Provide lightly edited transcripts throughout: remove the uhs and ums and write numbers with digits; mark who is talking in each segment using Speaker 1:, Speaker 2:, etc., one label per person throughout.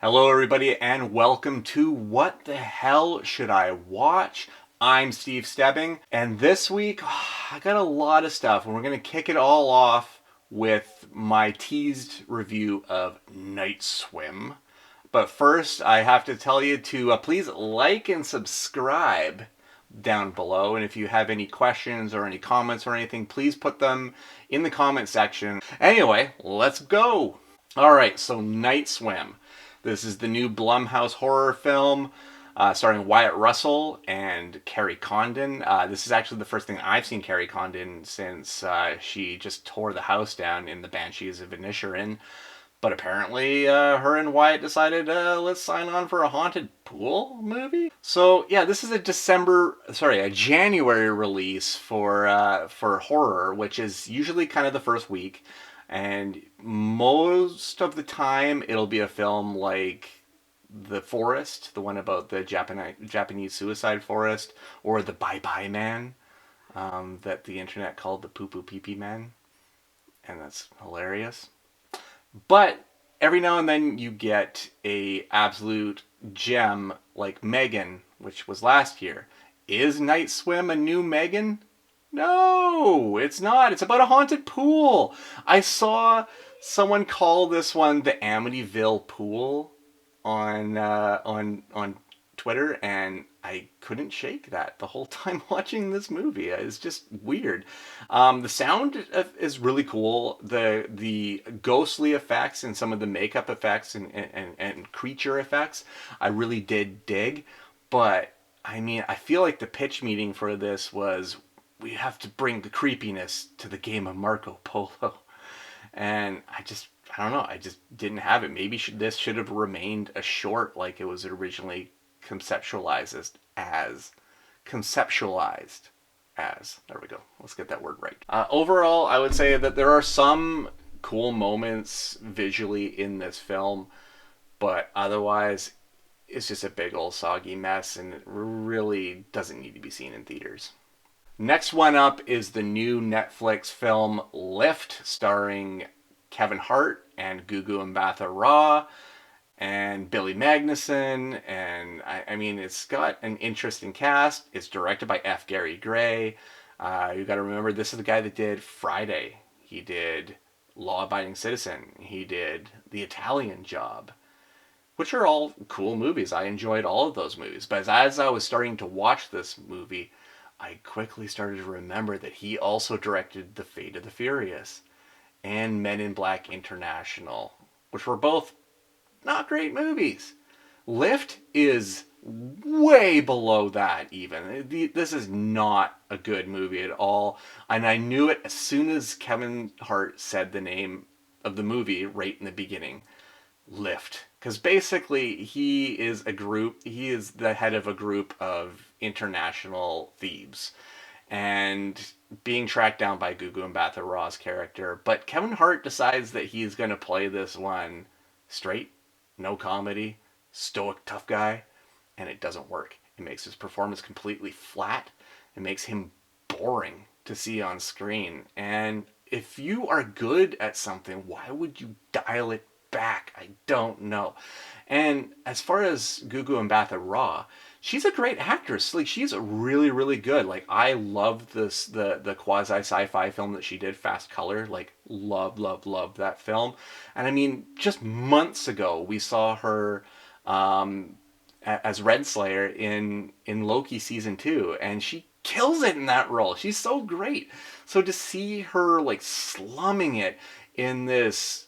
Speaker 1: Hello, everybody, and welcome to What the Hell Should I Watch? I'm Steve Stebbing, and this week I got a lot of stuff, and we're going to kick it all off with my teased review of Night Swim. But first, I have to tell you to please like and subscribe down below. And if you have any questions or any comments or anything, please put them in the comment section. Anyway, let's go. All right, so Night Swim. This is the new Blumhouse horror film starring Wyatt Russell and Carrie Condon. This is actually the first thing I've seen Carrie Condon since she just tore the house down in the Banshees of Inisherin. But apparently, her and Wyatt decided, let's sign on for a haunted pool movie. So yeah, this is a January release for horror, which is usually kind of the first week, and most of the time it'll be a film like The Forest, the one about the Japanese suicide forest, or The Bye Bye Man, that the internet called the Poo Poo Pee Pee Man, and that's hilarious. But every now and then you get a absolute gem like Megan, which was last year. Is Night Swim a new Megan? No, it's not. It's about a haunted pool. I saw someone call this one the Amityville Pool on Twitter, and I couldn't shake that the whole time watching this movie. It's just weird. The sound is really cool. The ghostly effects and some of the makeup effects and creature effects, I really did dig. But I mean, I feel like the pitch meeting for this was we have to bring the creepiness to the game of Marco Polo. And I don't know. I just didn't have it. Maybe this should have remained a short like it was originally conceptualized as. Conceptualized as. There we go. Let's get that word right. Overall, I would say that there are some cool moments visually in this film, but otherwise, it's just a big old soggy mess and it really doesn't need to be seen in theaters. Next one up is the new Netflix film Lift, starring Kevin Hart and Gugu Mbatha Raw and Billy Magnuson. And I mean, it's got an interesting cast. It's directed by F. Gary Gray. You got to remember, this is the guy that did Friday. He did Law Abiding Citizen. He did The Italian Job, which are all cool movies. I enjoyed all of those movies. But as I was starting to watch this movie, I quickly started to remember that he also directed The Fate of the Furious and Men in Black International, which were both not great movies. Lift is way below that, even. This is not a good movie at all. And I knew it as soon as Kevin Hart said the name of the movie right in the beginning. Lift. Because basically he is the head of a group of international thieves and being tracked down by Gugu Mbatha Raw's character. But Kevin Hart decides that he's going to play this one straight, no comedy, stoic tough guy, and it doesn't work. It makes his performance completely flat. It makes him boring to see on screen. And if you are good at something, why would you dial it back? I don't know. And as far as Gugu Mbatha Raw, she's a great actress. Like, she's really, really good. Like, I love the quasi sci-fi film that she did, Fast Color. Like, love that film. And I mean, just months ago we saw her as Renslayer in Loki season 2, and she kills it in that role. She's so great. So to see her like slumming it in this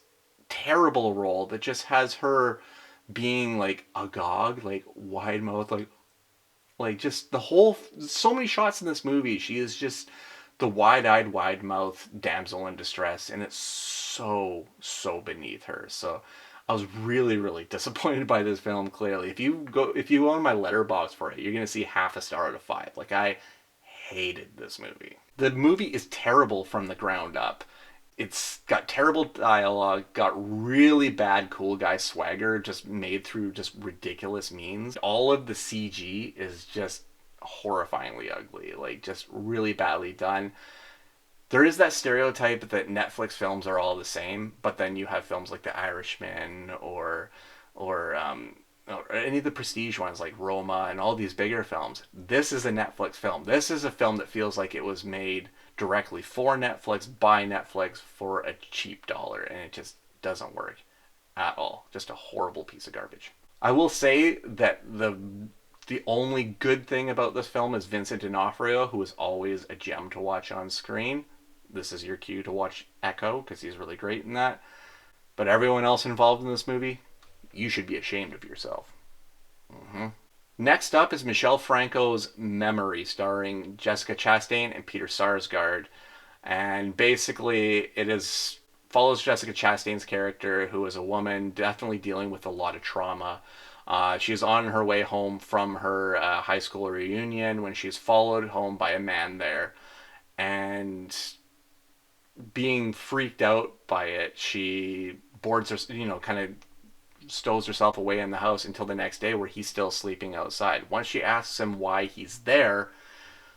Speaker 1: terrible role that just has her being like agog, like wide mouth, like just the whole, so many shots in this movie. She is just the wide-eyed, wide-mouthed damsel in distress, and it's so beneath her. So I was really, really disappointed by this film. Clearly, if you go on my letterbox for it, you're gonna see half a star out of 5. Like, I hated this movie. The movie is terrible from the ground up. It's got terrible dialogue, got really bad cool guy swagger just made through just ridiculous means. All of the CG is just horrifyingly ugly, like just really badly done. There is that stereotype that Netflix films are all the same, but then you have films like The Irishman or or any of the prestige ones like Roma and all these bigger films. This is a Netflix film. This is a film that feels like it was made directly for Netflix by Netflix for a cheap dollar, and it just doesn't work at all. Just a horrible piece of garbage. I will say that the only good thing about this film is Vincent D'Onofrio, who is always a gem to watch on screen. This is your cue to watch Echo because he's really great in that. But everyone else involved in this movie, you should be ashamed of yourself. Mm-hmm. Next up is Michelle Franco's Memory, starring Jessica Chastain and Peter Sarsgaard. And basically, it is follows Jessica Chastain's character, who is a woman definitely dealing with a lot of trauma. She's on her way home from her high school reunion when she's followed home by a man there. And being freaked out by it, she boards her, kind of stows herself away in the house until the next day where he's still sleeping outside. Once she asks him why he's there,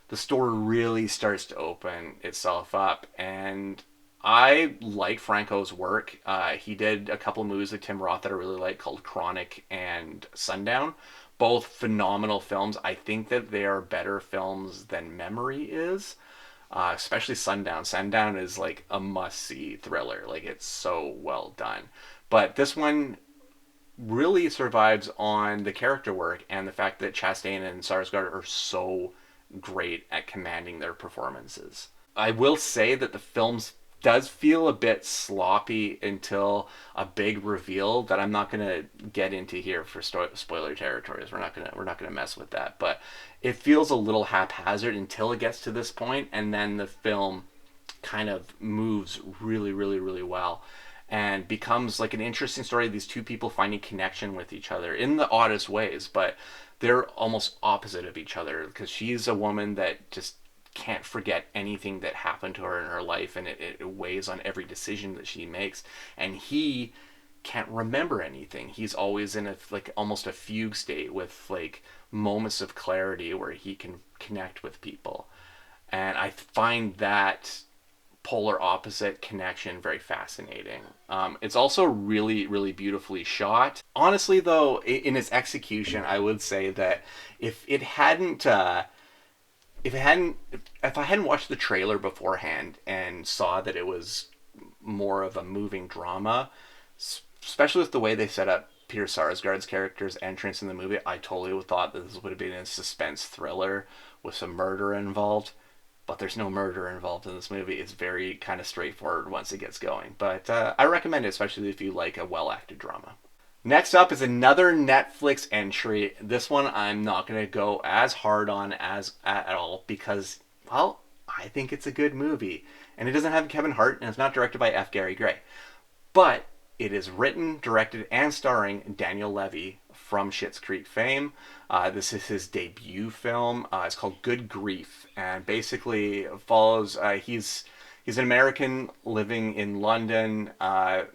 Speaker 1: the story really starts to open itself up. And I like Franco's work. He did a couple movies with Tim Roth that I really like called Chronic and Sundown. Both phenomenal films. I think that they are better films than Memory is. Especially Sundown. Sundown is like a must-see thriller. Like, it's so well done. But this one really survives on the character work and the fact that Chastain and Sarsgaard are so great at commanding their performances. I will say that the film does feel a bit sloppy until a big reveal that I'm not going to get into here for spoiler territories. We're not going to mess with that, but it feels a little haphazard until it gets to this point, and then the film kind of moves really, really, really well and becomes like an interesting story of these two people finding connection with each other in the oddest ways, but they're almost opposite of each other because she's a woman that just can't forget anything that happened to her in her life, and it weighs on every decision that she makes, and he can't remember anything. He's always in a like almost a fugue state with like moments of clarity where he can connect with people, and I find that polar opposite connection very fascinating. It's also really, really beautifully shot. Honestly, though, in its execution, I would say that if it hadn't, if I hadn't watched the trailer beforehand and saw that it was more of a moving drama, especially with the way they set up Peter Sarsgaard's character's entrance in the movie, I totally thought that this would have been a suspense thriller with some murder involved, but there's no murder involved in this movie. It's very kind of straightforward once it gets going. But I recommend it, especially if you like a well-acted drama. Next up is another Netflix entry. This one I'm not going to go as hard on as at all because, well, I think it's a good movie. And it doesn't have Kevin Hart, and it's not directed by F. Gary Gray. But it is written, directed, and starring Daniel Levy from Schitt's Creek fame. This is his debut film. It's called Good Grief, and basically follows. He's an American living in London,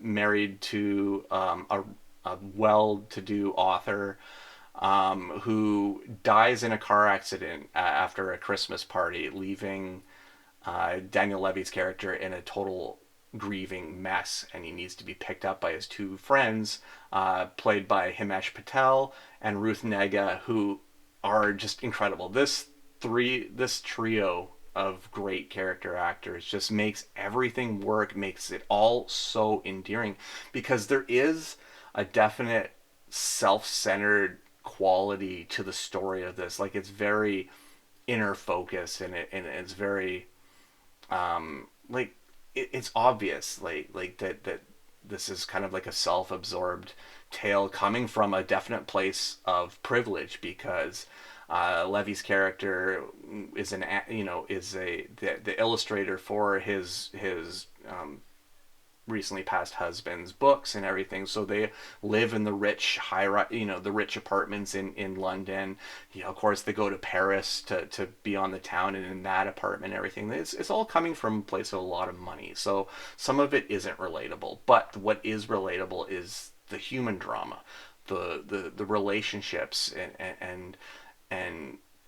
Speaker 1: married to a well-to-do author who dies in a car accident after a Christmas party, leaving Daniel Levy's character in a total grieving mess, and he needs to be picked up by his two friends, played by Himesh Patel and Ruth Negga, who are just incredible. This trio of great character actors just makes everything work, makes it all so endearing, because there is a definite self-centered quality to the story of this. Like, it's very inner focus, and it's very like it's obvious like that this is kind of like a self-absorbed tale coming from a definite place of privilege, because Levy's character is the illustrator for his recently passed husband's books and everything, so they live in the rich the rich apartments in London. Of course they go to Paris to be on the town, and in that apartment everything, it's all coming from a place of a lot of money, so some of it isn't relatable, but what is relatable is the human drama, the relationships, and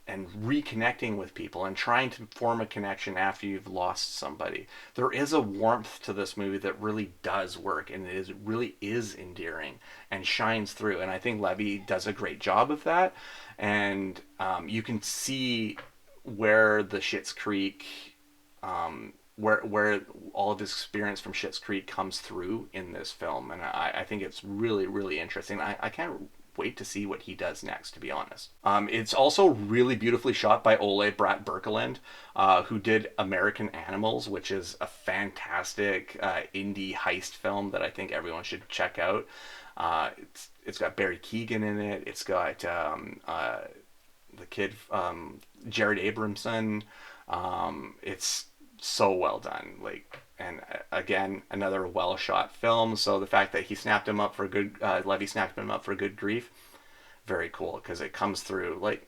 Speaker 1: and reconnecting with people and trying to form a connection after you've lost somebody. There is a warmth to this movie that really does work, and it really is endearing and shines through. And I think Levy does a great job of that. And you can see where the Schitt's Creek, where all of his experience from Schitt's Creek comes through in this film, and I think it's really really interesting. I can't wait to see what he does next, to be honest. It's also really beautifully shot by Ole Brat Birkeland, who did American Animals, which is a fantastic indie heist film that I think everyone should check out. It's got Barry Keoghan in it. It's got the kid Jared Abramson. It's so well done. Like, and again, another well shot film. So the fact that he snapped him up for good, Levy snapped him up for good grief, very cool, because it comes through like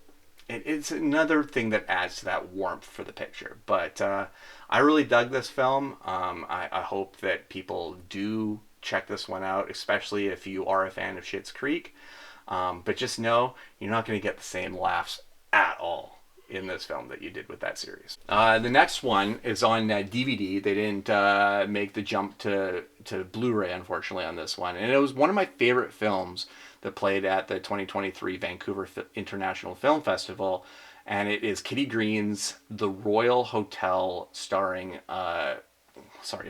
Speaker 1: it's another thing that adds to that warmth for the picture. But I really dug this film. I hope that people do check this one out, especially if you are a fan of Schitt's Creek. But just know you're not going to get the same laughs at all in this film that you did with that series. The next one is on DVD. They didn't make the jump to Blu-ray, unfortunately, on this one. And it was one of my favorite films that played at the 2023 Vancouver International Film Festival. And it is Kitty Green's The Royal Hotel, starring,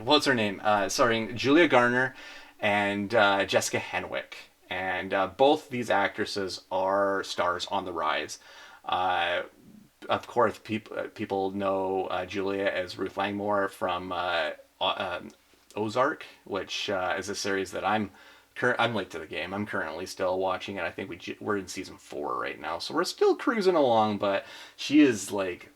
Speaker 1: what's her name? Starring Julia Garner and Jessica Henwick. And both these actresses are stars on the rise. Of course, people know Julia as Ruth Langmore from Ozark, which is a series that I'm late to the game. I'm currently still watching it. I think we're in season 4 right now, so we're still cruising along. But she is like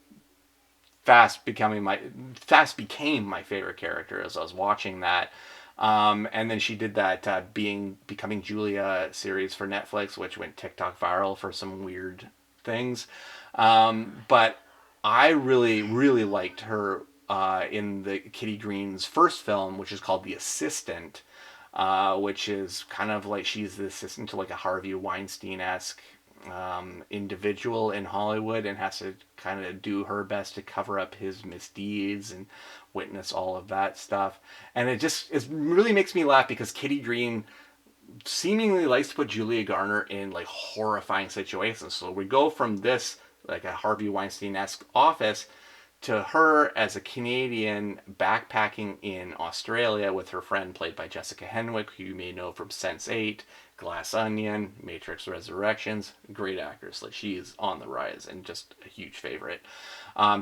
Speaker 1: fast became my favorite character as I was watching that. And then she did that Becoming Julia series for Netflix, which went TikTok viral for some weird things. But I really, really liked her in the Kitty Green's first film, which is called The Assistant, which is kind of like she's the assistant to like a Harvey Weinstein-esque individual in Hollywood, and has to kind of do her best to cover up his misdeeds and witness all of that stuff. And it really makes me laugh because Kitty Green seemingly likes to put Julia Garner in like horrifying situations. So we go from this like a Harvey Weinstein-esque office to her as a Canadian backpacking in Australia with her friend played by Jessica Henwick, who you may know from Sense8, Glass Onion, Matrix Resurrections. Great actress. Like, she is on the rise and just a huge favorite.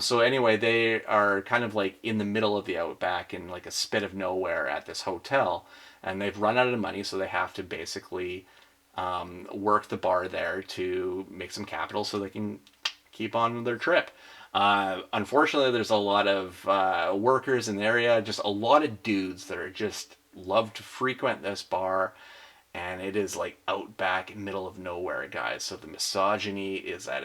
Speaker 1: So anyway, they are kind of like in the middle of the outback in like a spit of nowhere at this hotel, and they've run out of money, so they have to basically work the bar there to make some capital so they can keep on their trip. Unfortunately, there's a lot of workers in the area, just a lot of dudes that are just love to frequent this bar, and it is like outback, middle of nowhere, guys. So the misogyny is at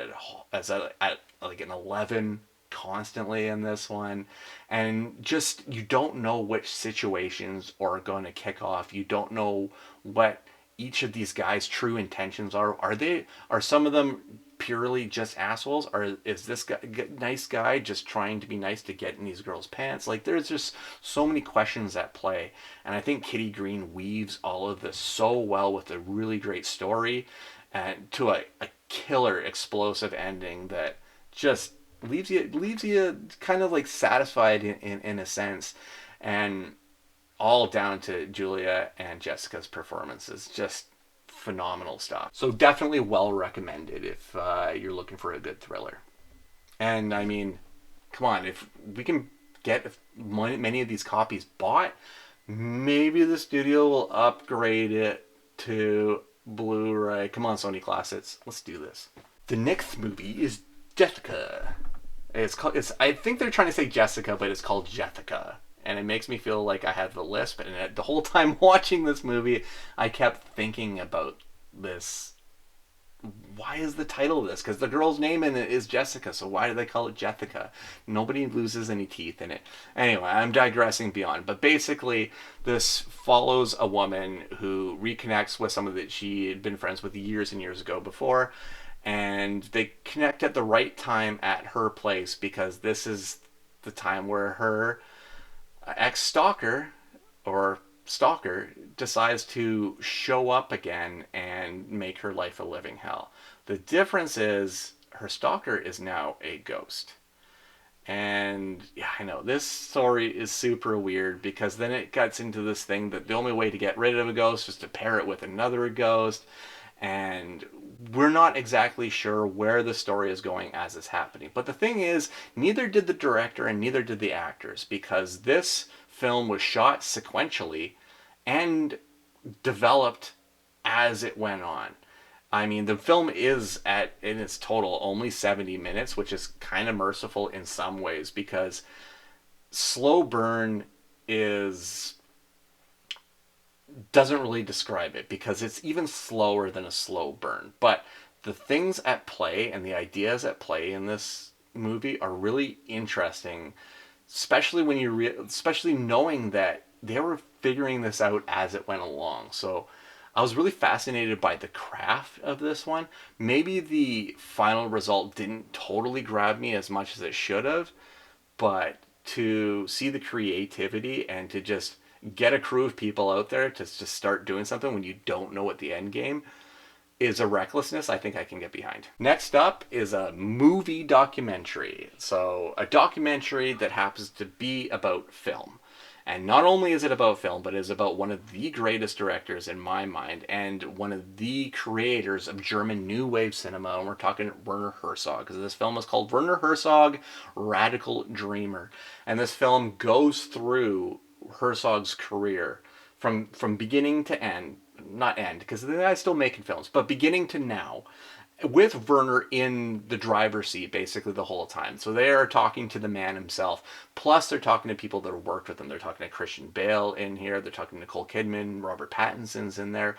Speaker 1: like an 11 constantly in this one, and just you don't know which situations are going to kick off. You don't know what each of these guys' true intentions are. Are some of them purely just assholes, or is this guy, nice guy, just trying to be nice to get in these girls' pants? Like, there's just so many questions at play, and I think Kitty Green weaves all of this so well with a really great story, and to a killer explosive ending that just leaves you kind of like satisfied in a sense, and all down to Julia and Jessica's performances. Just phenomenal stuff. So definitely well recommended if you're looking for a good thriller. And I mean, come on, if we can get many of these copies bought, maybe the studio will upgrade it to Blu-ray. Come on, Sony Classics, let's do this. The next movie is Jessica. I think they're trying to say Jessica, but it's called Jessica. And it makes me feel like I have the lisp. And the whole time watching this movie, I kept thinking about this. Why is the title of this? Because the girl's name in it is Jessica, so why do they call it Jessica? Nobody loses any teeth in it. Anyway, I'm digressing beyond. But basically, this follows a woman who reconnects with someone that she had been friends with years and years ago before. and they connect at the right time at her place because this is the time where her ex stalker or stalker decides to show up again and make her life a living hell. The difference is her stalker is now a ghost. And yeah, I know this story is super weird because then it gets into this thing that the only way to get rid of a ghost is to pair it with another ghost. And we're not exactly sure where the story is going as it's happening. But the thing is, neither did the director and neither did the actors because this film was shot sequentially and developed as it went on. I mean, the film is at in its total only 70 minutes, which is kind of merciful in some ways because slow burn is doesn't really describe it because it's even slower than a slow burn. But the things at play and the ideas at play in this movie are really interesting, especially when especially knowing that they were figuring this out as it went along. So I was really fascinated by the craft of this one. Maybe the final result didn't totally grab me as much as it should have, but to see the creativity and to just get a crew of people out there to just start doing something when you don't know what the end game is a recklessness I think I can get behind. Next up is a movie documentary. So, a documentary that happens to be about film. And not only is it about film, but it is about one of the greatest directors in my mind and one of the creators of German New Wave cinema. And we're talking Werner Herzog, because this film is called Werner Herzog, Radical Dreamer. And this film goes through Herzog's career from beginning to end, not end because the guy's still making films, but beginning to now, with Werner in the driver's seat basically the whole time. So they are talking to the man himself. Plus, they're talking to people that have worked with him. They're talking to Christian Bale in here. They're talking to Nicole Kidman. Robert Pattinson's in there.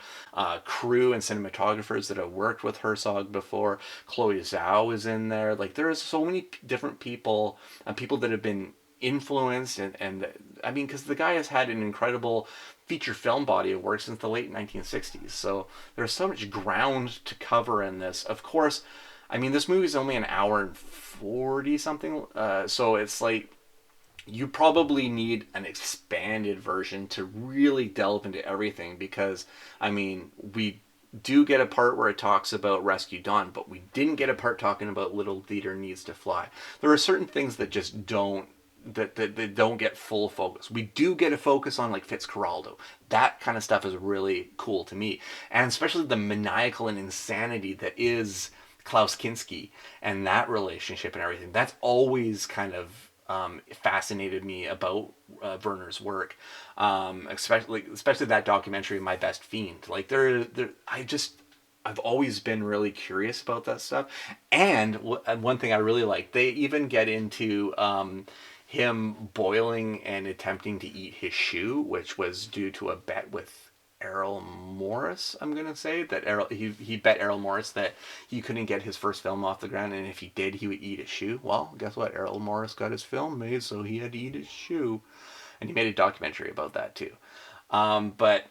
Speaker 1: Crew and cinematographers that have worked with Herzog before. Chloe Zhao is in there. Like, there is so many different people and people that have been influenced and I mean because the guy has had an incredible feature film body of work since the late 1960s, so there's so much ground to cover in this. Of course, I mean this movie is only an hour and 40 something, so it's like you probably need an expanded version to really delve into everything because I mean we do get a part where it talks about Rescue Dawn, but we didn't get a part talking about Little Theater Needs to Fly. There are certain things that just that don't get full focus. We do get a focus on like Fitzcarraldo. That kind of stuff is really cool to me, and especially the maniacal and insanity that is Klaus Kinski and that relationship and everything. That's always kind of fascinated me about Werner's work, especially that documentary, My Best Fiend. Like I've always been really curious about that stuff. And one thing I really like, they even get into him boiling and attempting to eat his shoe, which was due to a bet with Errol Morris. I'm gonna say that he bet Errol Morris that he couldn't get his first film off the ground, and if he did, he would eat his shoe. Well, guess what? Errol Morris got his film made, so he had to eat his shoe, and he made a documentary about that too. But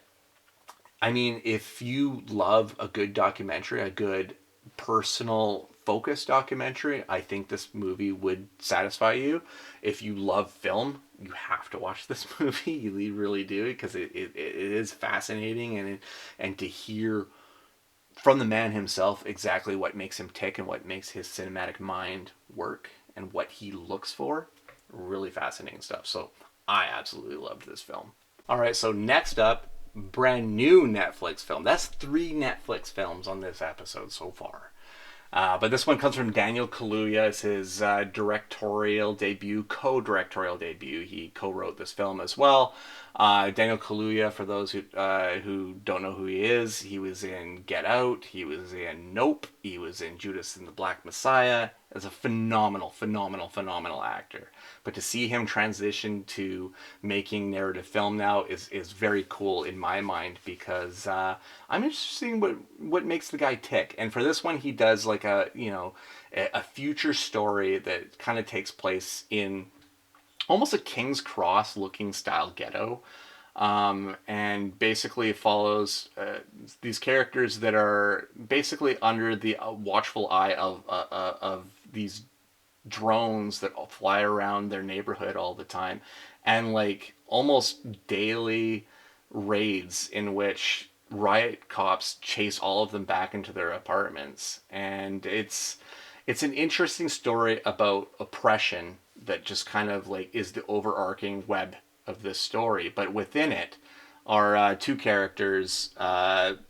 Speaker 1: I mean, if you love a good documentary, a good personal focus documentary, I think this movie would satisfy you. If you love film, you have to watch this movie. You really do because it is fascinating and to hear from the man himself exactly what makes him tick and what makes his cinematic mind work and what he looks for. Really fascinating stuff. So I absolutely loved this film. All right, so next up, brand new Netflix film. That's 3 Netflix films on this episode so far. But this one comes from Daniel Kaluuya. It's his directorial debut, co-directorial debut. He co-wrote this film as well. Daniel Kaluuya, for those who don't know who he is, he was in Get Out. He was in Nope. He was in Judas and the Black Messiah. As a phenomenal, phenomenal, phenomenal actor. But to see him transition to making narrative film now is very cool in my mind because I'm interested in what makes the guy tick. And for this one, he does like a future story that kind of takes place in almost a King's Cross looking style ghetto. and basically follows these characters that are basically under the watchful eye of these drones that fly around their neighborhood all the time, and like almost daily raids in which riot cops chase all of them back into their apartments. And it's an interesting story about oppression that just kind of like is the overarching web of this story. But within it are two characters,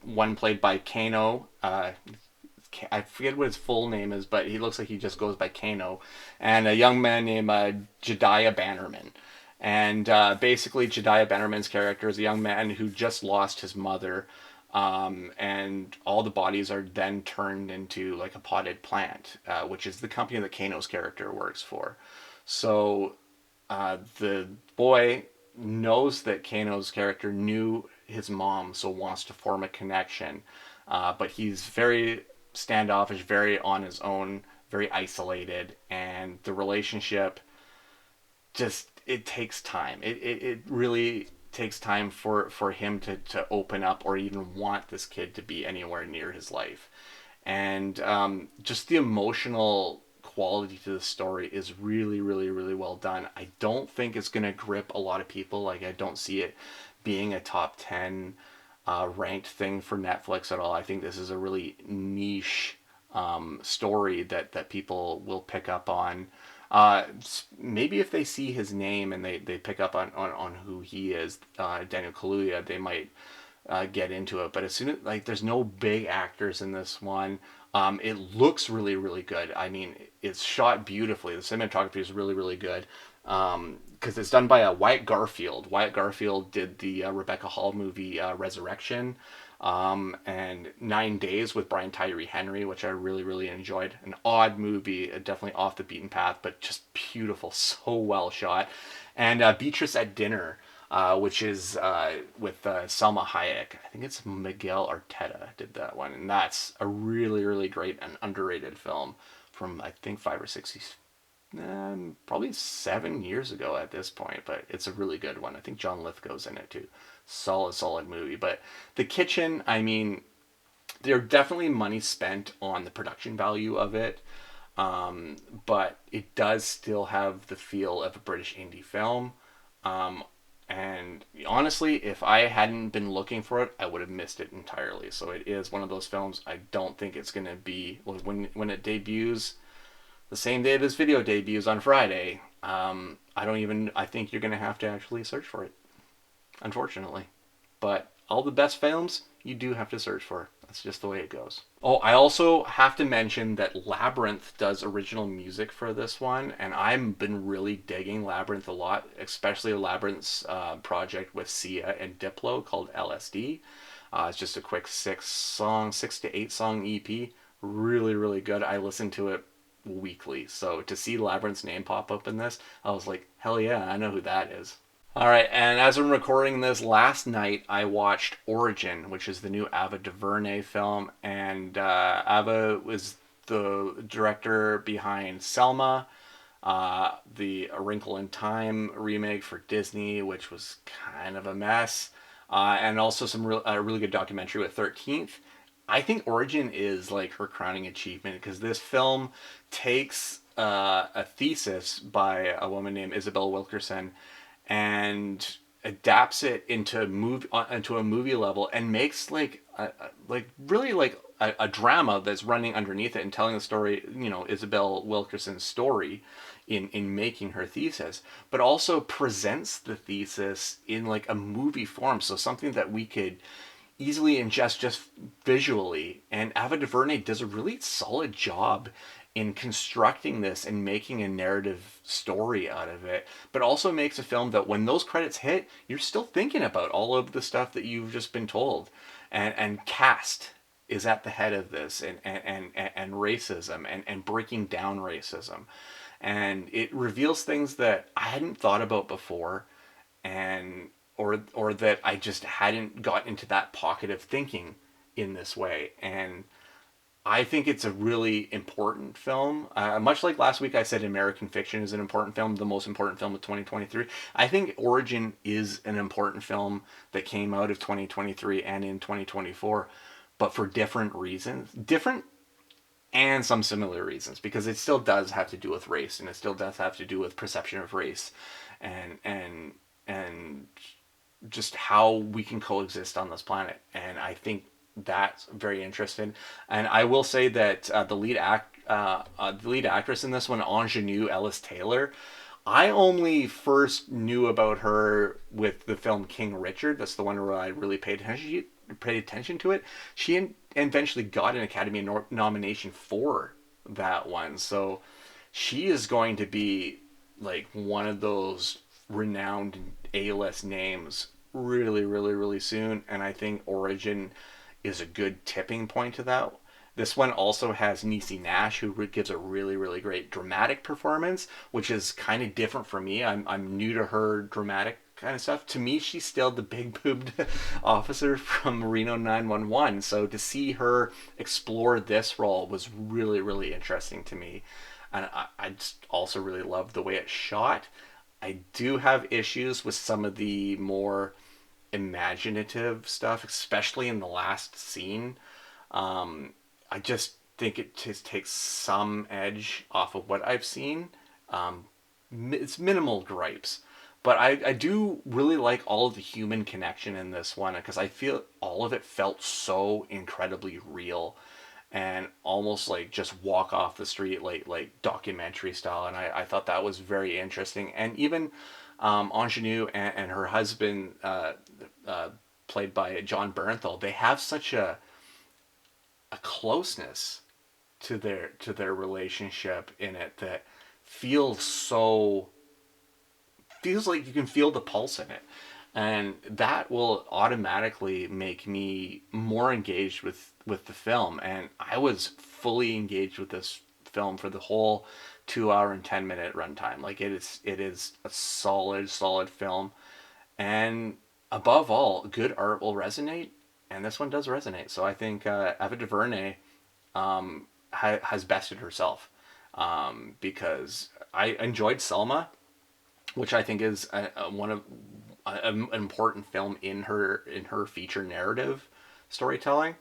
Speaker 1: one played by Kano. I forget what his full name is, but he looks like he just goes by Kano, and a young man named Jediah Bannerman. And basically, Jediah Bannerman's character is a young man who just lost his mother, and all the bodies are then turned into like a potted plant, which is the company that Kano's character works for. So the boy knows that Kano's character knew his mom, so wants to form a connection. But he's very standoffish, very on his own, very isolated, and the relationship just it takes time. It really takes time for him to open up or even want this kid to be anywhere near his life. And just the emotional quality to the story is really, really, really well done. I don't think it's going to grip a lot of people. Like, I don't see it being a top 10 ranked thing for Netflix at all. I think this is a really niche story that people will pick up on. Maybe if they see his name and they pick up on who he is, Daniel Kaluuya, they might get into it. But as soon as like there's no big actors in this one, it looks really really good. I mean, it's shot beautifully. The cinematography is really really good. Because it's done by Wyatt Garfield. Wyatt Garfield did the Rebecca Hall movie Resurrection, and 9 Days with Brian Tyree Henry, which I really really enjoyed. An odd movie, definitely off the beaten path, but just beautiful, so well shot. And Beatrice at Dinner, which is with Selma Hayek. I think it's Miguel Arteta did that one, and that's a really really great and underrated film from I think 5 or 6 probably 7 years ago at this point, but it's a really good one. I think John Lithgow's in it too. Solid movie. But The Kitchen, I mean, there definitely money spent on the production value of it, but it does still have the feel of a British indie film. Um, and honestly, if I hadn't been looking for it, I would have missed it entirely. So it is one of those films. I don't think it's going to be when it debuts the same day this video debuts on Friday. I don't even. I think you're gonna have to actually search for it, unfortunately. But all the best films you do have to search for. That's just the way it goes. Oh, I also have to mention that Labyrinth does original music for this one, and I've been really digging Labyrinth a lot, especially Labyrinth's project with Sia and Diplo called LSD. It's just a quick 6 to 8 song EP. Really, really good. I listen to it weekly. So to see Labyrinth's name pop up in this, I was like, hell yeah, I know who that is. All right, and as I'm recording this, last night I watched Origin, which is the new Ava DuVernay film, and Ava was the director behind Selma, the A Wrinkle in Time remake for Disney, which was kind of a mess, and also some really good documentary with 13th. I think Origin is like her crowning achievement because this film takes a thesis by a woman named Isabel Wilkerson and adapts it into a movie level and makes like really like a drama that's running underneath it and telling the story, Isabel Wilkerson's story in making her thesis, but also presents the thesis in like a movie form, so something that we could easily ingest just visually. And Ava DuVernay does a really solid job in constructing this and making a narrative story out of it, but also makes a film that when those credits hit, you're still thinking about all of the stuff that you've just been told. And cast is at the head of this, and racism and breaking down racism. And it reveals things that I hadn't thought about before, and or that I just hadn't got into that pocket of thinking in this way. And I think it's a really important film. Much like last week, I said American Fiction is an important film, the most important film of 2023. I think Origin is an important film that came out of 2023 and in 2024, but for different reasons. Different and some similar reasons, because it still does have to do with race, and it still does have to do with perception of race, and just how we can coexist on this planet. And I think that's very interesting. And I will say that the lead actress in this one, Ingenue Ellis Taylor, I only first knew about her with the film King Richard. That's the one where I really paid attention to it. She eventually got an Academy nomination for that one. So she is going to be like one of those renowned A-list names really, really, really soon. And I think Origin is a good tipping point to that. This one also has Niecy Nash, who gives a really, really great dramatic performance, which is kind of different for me. I'm new to her dramatic kind of stuff. To me, she's still the big boobed officer from Reno 911. So to see her explore this role was really, really interesting to me. And I just also really love the way it's shot. I do have issues with some of the more imaginative stuff, especially in the last scene. I just think it just takes some edge off of what I've seen. Um, it's minimal gripes, but I do really like all of the human connection in this one, because I feel all of it felt so incredibly real and almost like just walk off the street, like documentary style. And I thought that was very interesting. And even Ingenue and her husband, uh, played by John Bernthal, they have such a closeness to their relationship in it that feels so feels like you can feel the pulse in it, and that will automatically make me more engaged with the film. And I was fully engaged with this film for the whole 2 hour and 10 minute runtime. Like it is a solid film, and above all, good art will resonate, and this one does resonate. So I think Ava DuVernay has bested herself, because I enjoyed Selma, which I think is one of an important film in her feature narrative storytelling.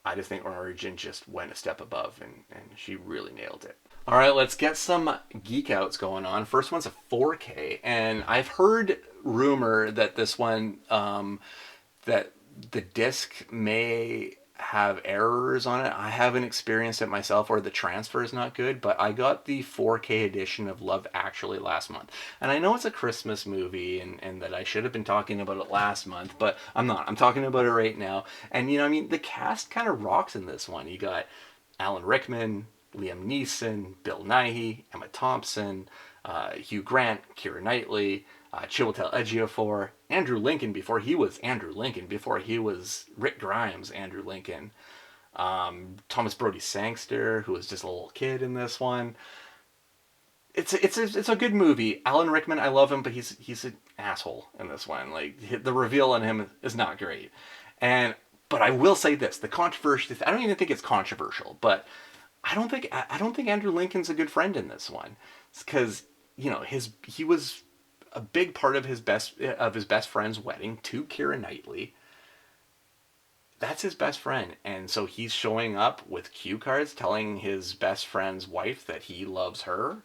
Speaker 1: I just think Origin just went a step above, and she really nailed it. All right, let's get some geek outs going on. First one's a 4K, and I've heard rumor that this one, that the disc may have errors on it. I haven't experienced it myself, or the transfer is not good, but I got the 4K edition of Love Actually last month. And I know it's a Christmas movie, and that I should have been talking about it last month, but I'm not. I'm talking about it right now. And, I mean, the cast kind of rocks in this one. You got Alan Rickman, Liam Neeson, Bill Nighy, Emma Thompson, Hugh Grant, Keira Knightley, Chiwetel Ejiofor, Andrew Lincoln before he was Andrew Lincoln, before he was Rick Grimes, Andrew Lincoln, Thomas Brody Sangster, who was just a little kid in this one. It's a good movie. Alan Rickman, I love him, but he's an asshole in this one. Like the reveal on him is not great, and but I will say this: the controversy. I don't even think it's controversial, but I don't think Andrew Lincoln's a good friend in this one, because he was a big part of his best friend's wedding to Keira Knightley. That's his best friend, and so he's showing up with cue cards telling his best friend's wife that he loves her,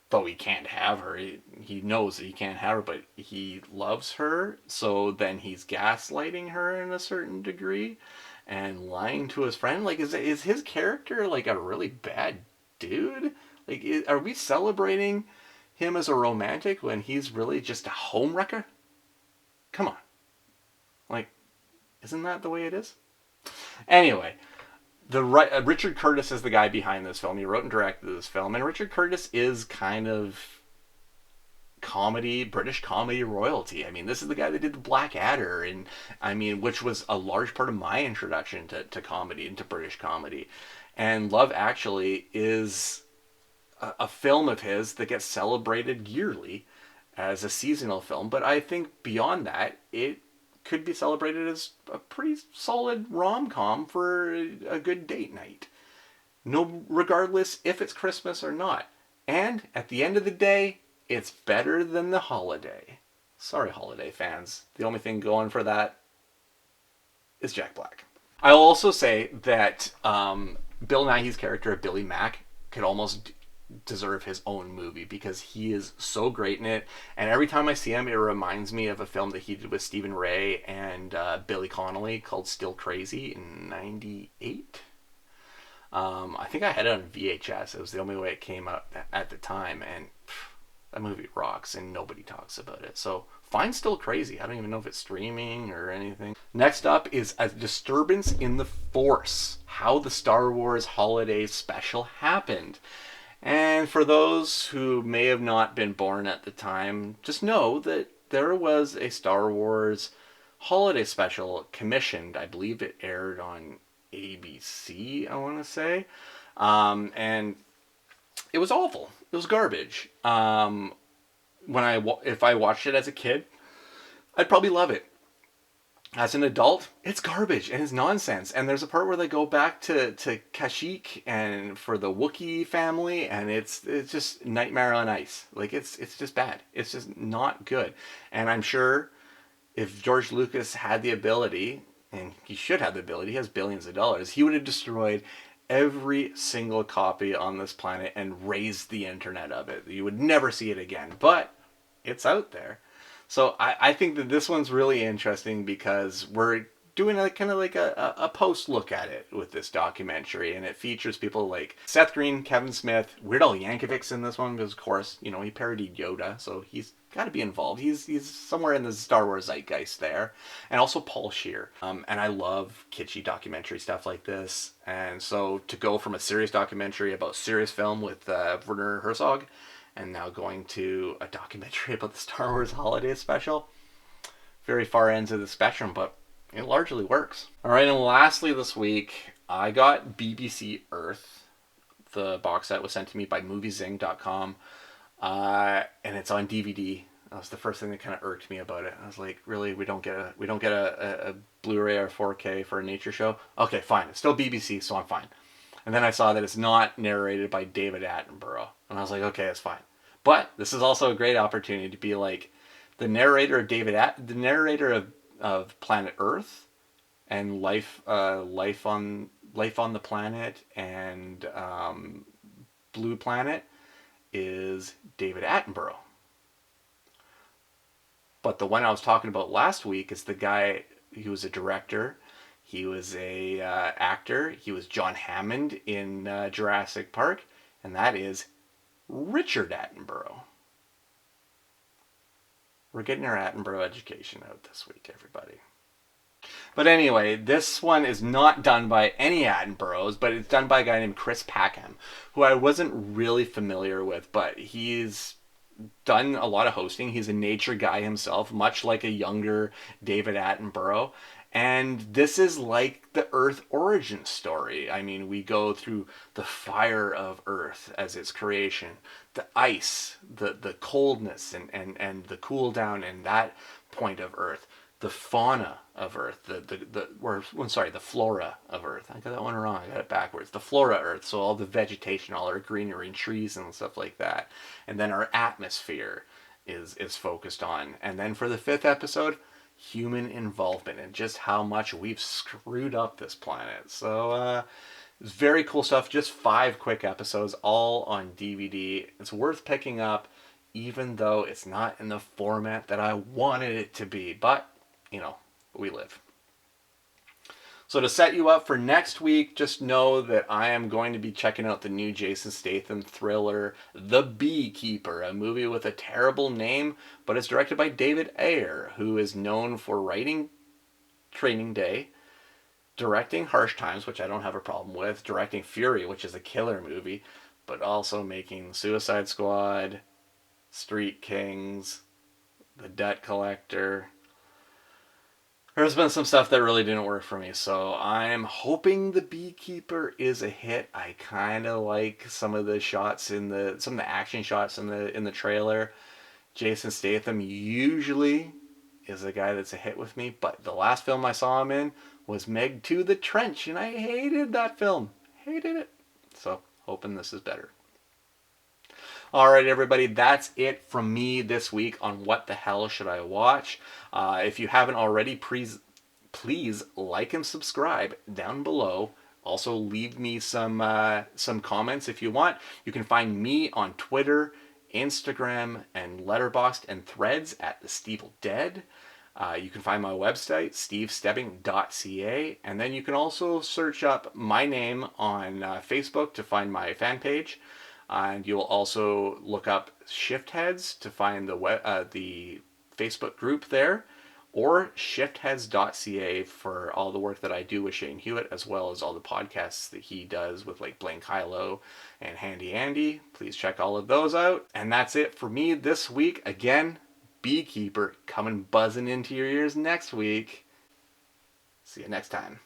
Speaker 1: though he can't have her. He knows that he can't have her, but he loves her. So then he's gaslighting her in a certain degree and lying to his friend. Like, is his character like a really bad dude? Like, are we celebrating him as a romantic when he's really just a homewrecker? Come on. Like, isn't that the way it is? Anyway, Richard Curtis is the guy behind this film. He wrote and directed this film, and Richard Curtis is kind of British comedy royalty. I mean, this is the guy that did the Blackadder, and I mean, which was a large part of my introduction to comedy and to British comedy. And Love Actually is a film of his that gets celebrated yearly as a seasonal film. But I think beyond that, it could be celebrated as a pretty solid rom-com for a good date night. No, regardless if it's Christmas or not. And at the end of the day, it's better than The Holiday. Sorry, Holiday fans. The only thing going for that is Jack Black. I'll also say that Bill Nighy's character of Billy Mack could almost deserve his own movie because he is so great in it. And every time I see him, it reminds me of a film that he did with Stephen Ray and Billy Connolly called Still Crazy in '98. I think I had it on VHS. It was the only way it came out at the time, and that movie rocks, and nobody talks about it. So find Still Crazy. I don't even know if it's streaming or anything. Next up is A Disturbance in the Force: How the Star Wars Holiday Special Happened. And for those who may have not been born at the time, just know that there was a Star Wars holiday special commissioned. I believe it aired on ABC, I want to say. And it was awful. It was garbage. If I watched it as a kid, I'd probably love it. As an adult, it's garbage and it's nonsense. And there's a part where they go back to Kashyyyk and for the Wookiee family, and it's just Nightmare on Ice. Like it's just bad. It's just not good. And I'm sure if George Lucas had the ability, and he should have the ability, he has billions of dollars, he would have destroyed every single copy on this planet and raised the internet of it. You would never see it again. But it's out there. So I think that this one's really interesting because we're doing kind of like a post look at it with this documentary, and it features people like Seth Green, Kevin Smith, Weird Al Yankovic's in this one because, of course, he parodied Yoda, so he's got to be involved. He's somewhere in the Star Wars zeitgeist there, and also Paul Scheer. And I love kitschy documentary stuff like this, and so to go from a serious documentary about serious film with Werner Herzog, and now going to a documentary about the Star Wars Holiday Special, very far ends of the spectrum, but it largely works. All right, and lastly this week, I got BBC Earth. The box set was sent to me by moviezing.com, and it's on DVD. That was the first thing that kind of irked me about it. I was like, really, we don't get a Blu-ray or 4K for a nature show? Okay, fine. It's still BBC, so I'm fine. And then I saw that it's not narrated by David Attenborough, and I was like, okay, it's fine. But this is also a great opportunity to be like the narrator of the narrator of Planet Earth and life on the planet and Blue Planet is David Attenborough. But the one I was talking about last week is the guy who was a director. He was a actor. He was John Hammond in Jurassic Park, and that is Richard Attenborough. We're getting our Attenborough education out this week, everybody. But anyway, this one is not done by any Attenboroughs, but it's done by a guy named Chris Packham, who I wasn't really familiar with, but he's done a lot of hosting. He's a nature guy himself, much like a younger David Attenborough. And this is like the Earth origin story. I mean, we go through the fire of Earth as its creation, the ice, the coldness and the cool down and that point of Earth, the fauna of Earth, the flora of Earth. I got that one wrong. I got it backwards. The flora Earth, so all the vegetation, all our greenery and trees and stuff like that. And then our atmosphere is focused on. And then for the 5th episode, human involvement and just how much we've screwed up this planet. So it's very cool stuff. Just 5 quick episodes, all on DVD. It's worth picking up, even though it's not in the format that I wanted it to be. But, we live. So to set you up for next week, just know that I am going to be checking out the new Jason Statham thriller, The Beekeeper, a movie with a terrible name, but it's directed by David Ayer, who is known for writing Training Day, directing Harsh Times, which I don't have a problem with, directing Fury, which is a killer movie, but also making Suicide Squad, Street Kings, The Debt Collector. There's been some stuff that really didn't work for me, so I'm hoping The Beekeeper is a hit. I kind of like some of the shots some of the action shots in the trailer. Jason Statham usually is a guy that's a hit with me, but the last film I saw him in was Meg 2 The Trench, and I hated that film. Hated it. So, hoping this is better. All right, everybody, that's it from me this week on What the Hell Should I Watch. If you haven't already, please like and subscribe down below. Also, leave me some comments if you want. You can find me on Twitter, Instagram, and Letterboxd and Threads at The Steeple Dead. You can find my website, stevestebbing.ca, and then you can also search up my name on Facebook to find my fan page. And you'll also look up Shift Heads to find the Facebook group there, or shiftheads.ca for all the work that I do with Shane Hewitt, as well as all the podcasts that he does with like Blaine Kylo and Handy Andy. Please check all of those out. And that's it for me this week. Again, Beekeeper coming buzzing into your ears next week. See you next time.